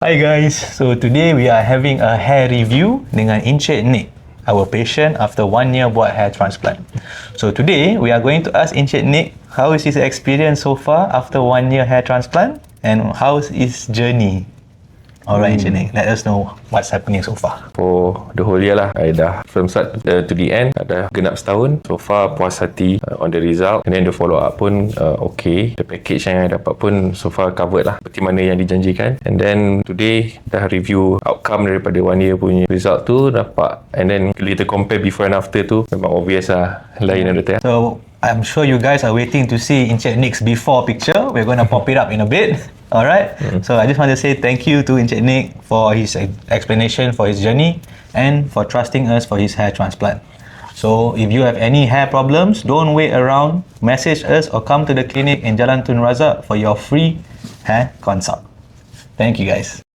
Hi guys, so today we are having a hair review dengan Encik Nick, our patient after 1 year buat hair transplant. So today we are going to ask Encik Nick how is his experience so far after 1 year hair transplant and how is his journey. Alright Encik Nick, let us know what's happening so far. For the whole year lah, I dah from start to the end dah genap setahun. So far puas hati on the result, and then the follow up pun okay. The package yang I dapat pun so far covered lah seperti mana yang dijanjikan. And then today dah review outcome daripada 1 year punya result tu dapat, and then kita compare before and after tu memang obvious lah lain ada. So I'm sure you guys are waiting to see Encik Nick's before picture. We're going to pop it up in a bit. Alright, so I just want to say thank you to Encik Nick for his explanation for his journey and for trusting us for his hair transplant. So if you have any hair problems, don't wait around, message us or come to the clinic in Jalan Tun Razak for your free hair consult. Thank you guys.